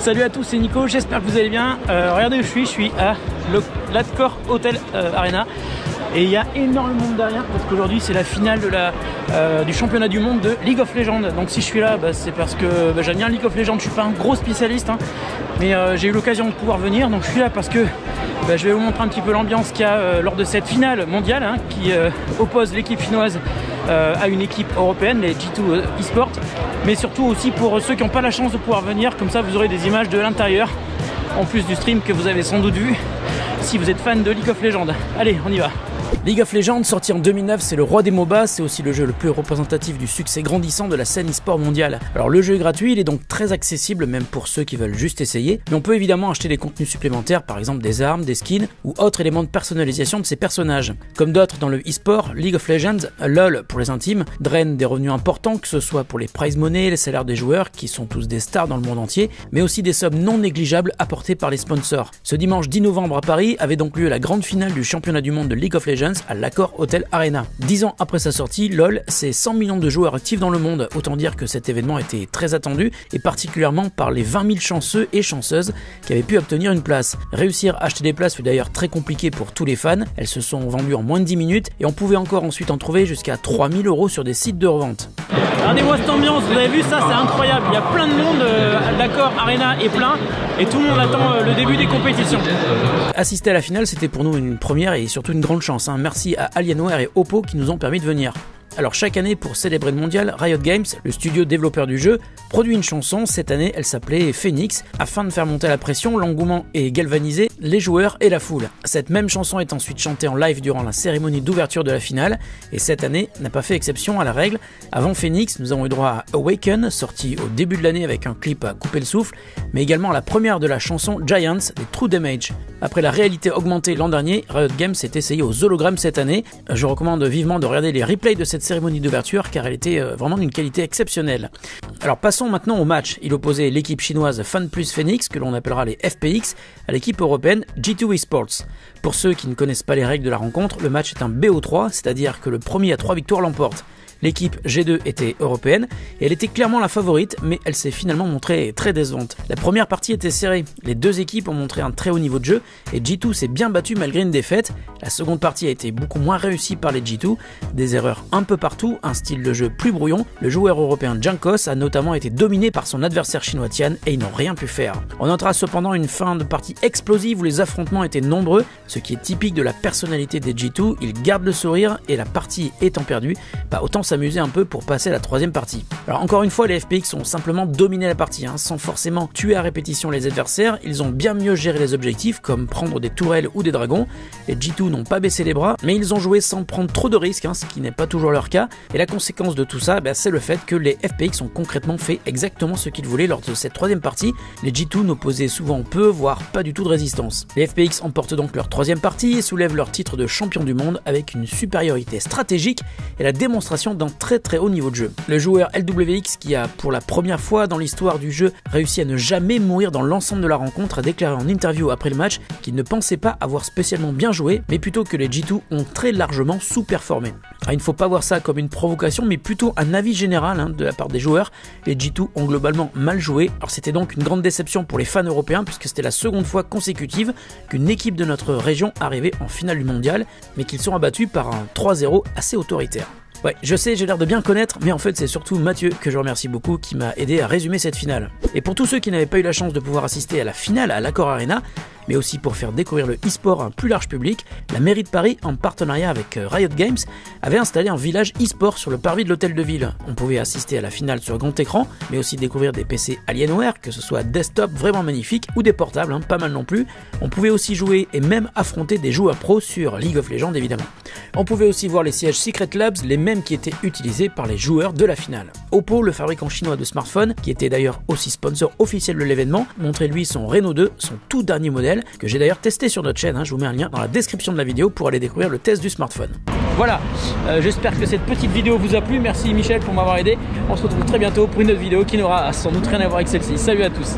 Salut à tous, c'est Nico, j'espère que vous allez bien. Regardez où je suis à l'Accor Hotel Arena. Et il y a énormément de derrière parce qu'aujourd'hui c'est la finale de du championnat du monde de League of Legends. Donc si je suis là, c'est parce que j'aime bien League of Legends. Je suis pas un gros spécialiste, mais j'ai eu l'occasion de pouvoir venir. Donc je suis là parce que je vais vous montrer un petit peu l'ambiance qu'il y a lors de cette finale mondiale qui oppose l'équipe chinoise à une équipe européenne, les G2 eSports. Mais surtout aussi pour ceux qui n'ont pas la chance de pouvoir venir, comme ça vous aurez des images de l'intérieur en plus du stream que vous avez sans doute vu si vous êtes fan de League of Legends. Allez, on y va. League of Legends, sorti en 2009, c'est le roi des MOBA, c'est aussi le jeu le plus représentatif du succès grandissant de la scène e-sport mondiale. Alors le jeu est gratuit, il est donc très accessible même pour ceux qui veulent juste essayer, mais on peut évidemment acheter des contenus supplémentaires, par exemple des armes, des skins ou autres éléments de personnalisation de ses personnages. Comme d'autres dans le e-sport, League of Legends, LoL pour les intimes, draine des revenus importants, que ce soit pour les prize money, les salaires des joueurs, qui sont tous des stars dans le monde entier, mais aussi des sommes non négligeables apportées par les sponsors. Ce dimanche 10 novembre à Paris avait donc lieu la grande finale du championnat du monde de League of Legends à l'Accor Hotel Arena. 10 ans après sa sortie, LoL, c'est 100 millions de joueurs actifs dans le monde. Autant dire que cet événement était très attendu, et particulièrement par les 20 000 chanceux et chanceuses qui avaient pu obtenir une place. Réussir à acheter des places fut d'ailleurs très compliqué pour tous les fans. Elles se sont vendues en moins de 10 minutes, et on pouvait encore ensuite en trouver jusqu'à 3 000 € sur des sites de revente. Regardez-moi cette ambiance, vous avez vu ça, c'est incroyable. Il y a plein de monde, l'Accor Arena est plein, et tout le monde attend le début des compétitions. Assister à la finale, c'était pour nous une première et surtout une grande chance. Merci à Alienware et Oppo qui nous ont permis de venir. Alors chaque année, pour célébrer le mondial, Riot Games, le studio développeur du jeu, produit une chanson. Cette année, elle s'appelait Phoenix, afin de faire monter la pression, l'engouement et galvaniser les joueurs et la foule. Cette même chanson est ensuite chantée en live durant la cérémonie d'ouverture de la finale, et cette année n'a pas fait exception à la règle. Avant Phoenix, nous avons eu droit à Awaken, sorti au début de l'année avec un clip à couper le souffle, mais également à la première de la chanson Giants des True Damage. Après la réalité augmentée l'an dernier, Riot Games s'est essayé aux hologrammes cette année. Je recommande vivement de regarder les replays de cette cérémonie d'ouverture car elle était vraiment d'une qualité exceptionnelle. Alors passons maintenant au match. Il opposait l'équipe chinoise FunPlus Phoenix, que l'on appellera les FPX, à l'équipe européenne G2 eSports. Pour ceux qui ne connaissent pas les règles de la rencontre, le match est un BO3, c'est-à-dire que le premier à 3 victoires l'emporte. L'équipe G2 était européenne et elle était clairement la favorite, mais elle s'est finalement montrée très décevante. La première partie était serrée, les deux équipes ont montré un très haut niveau de jeu et G2 s'est bien battu malgré une défaite. La seconde partie a été beaucoup moins réussie par les G2, des erreurs un peu partout, un style de jeu plus brouillon. Le joueur européen Jankos a notamment été dominé par son adversaire chinois Tian et ils n'ont rien pu faire. On notera cependant une fin de partie explosive où les affrontements étaient nombreux, ce qui est typique de la personnalité des G2, ils gardent le sourire et la partie étant perdue, autant s'amuser un peu pour passer à la troisième partie. Alors encore une fois, les FPX ont simplement dominé la partie, sans forcément tuer à répétition les adversaires. Ils ont bien mieux géré les objectifs comme prendre des tourelles ou des dragons. Les G2 n'ont pas baissé les bras, mais ils ont joué sans prendre trop de risques, ce qui n'est pas toujours leur cas. Et la conséquence de tout ça, c'est le fait que les FPX ont concrètement fait exactement ce qu'ils voulaient lors de cette troisième partie. Les G2 n'opposaient souvent peu, voire pas du tout de résistance. Les FPX emportent donc leur troisième partie et soulèvent leur titre de champion du monde avec une supériorité stratégique et la démonstration d'un très haut niveau de jeu. Le joueur LWX, qui a pour la première fois dans l'histoire du jeu réussi à ne jamais mourir dans l'ensemble de la rencontre, a déclaré en interview après le match qu'il ne pensait pas avoir spécialement bien joué, mais plutôt que les G2 ont très largement sous-performé. Il ne faut pas voir ça comme une provocation, mais plutôt un avis général de la part des joueurs. Les G2 ont globalement mal joué. Alors c'était donc une grande déception pour les fans européens, puisque c'était la seconde fois consécutive qu'une équipe de notre région arrivait en finale du mondial, mais qu'ils sont abattus par un 3-0 assez autoritaire. Ouais, je sais, j'ai l'air de bien connaître, mais en fait c'est surtout Mathieu que je remercie beaucoup qui m'a aidé à résumer cette finale. Et pour tous ceux qui n'avaient pas eu la chance de pouvoir assister à la finale à l'Accor Arena, mais aussi pour faire découvrir le e-sport à un plus large public, la mairie de Paris, en partenariat avec Riot Games, avait installé un village e-sport sur le parvis de l'hôtel de ville. On pouvait assister à la finale sur grand écran, mais aussi découvrir des PC Alienware, que ce soit desktop vraiment magnifiques, ou des portables, pas mal non plus. On pouvait aussi jouer et même affronter des joueurs pros sur League of Legends évidemment. On pouvait aussi voir les sièges Secret Labs, les mêmes qui étaient utilisés par les joueurs de la finale. Oppo, le fabricant chinois de smartphones, qui était d'ailleurs aussi sponsor officiel de l'événement, montrait lui son Reno 2, son tout dernier modèle, que j'ai d'ailleurs testé sur notre chaîne. Je vous mets un lien dans la description de la vidéo pour aller découvrir le test du smartphone. Voilà, j'espère que cette petite vidéo vous a plu. Merci Michel pour m'avoir aidé. On se retrouve très bientôt pour une autre vidéo qui n'aura sans doute rien à voir avec celle-ci. Salut à tous.